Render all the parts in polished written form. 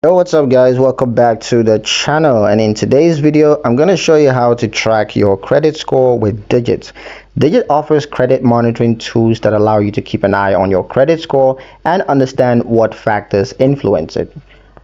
Yo, what's up guys, welcome back to the channel, and in today's video I'm going to show you how to track your credit score with Digit. Digit offers credit monitoring tools that allow you to keep an eye on your credit score and understand what factors influence it.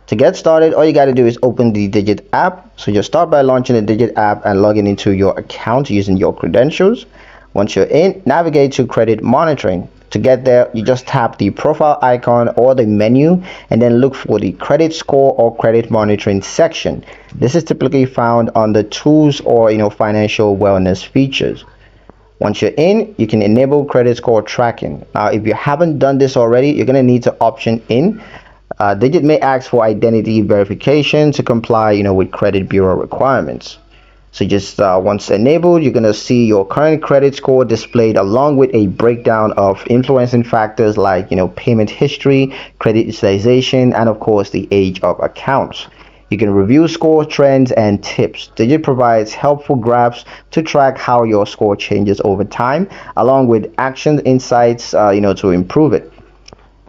To get started, all you got to do is open the Digit app. So just start by launching the Digit app and logging into your account using your credentials. Once you're in, navigate to credit monitoring. To get there, you just tap the profile icon or the menu and then look for the credit score or credit monitoring section. This is typically found under tools or financial wellness features. Once you're in, you can enable credit score tracking. Now, if you haven't done this already, you're going to need to option in. Digit may ask for identity verification to comply with credit bureau requirements. So just once enabled, you're going to see your current credit score displayed along with a breakdown of influencing factors like payment history, credit utilization, and of course the age of accounts. You can review score trends and tips. Digit provides helpful graphs to track how your score changes over time, along with action insights to improve it.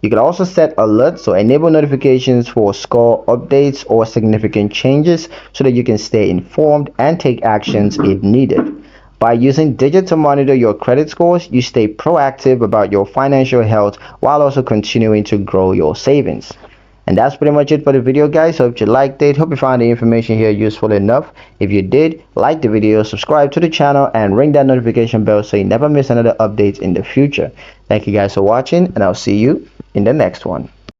You can also set alerts, so enable notifications for score updates or significant changes so that you can stay informed and take actions if needed. By using Digit to monitor your credit scores, you stay proactive about your financial health while also continuing to grow your savings. And that's pretty much it for the video, guys. Hope you liked it. Hope you found the information here useful enough. If you did, like the video, subscribe to the channel, and ring that notification bell so you never miss another update in the future. Thank you guys for watching, and I'll see you in the next one.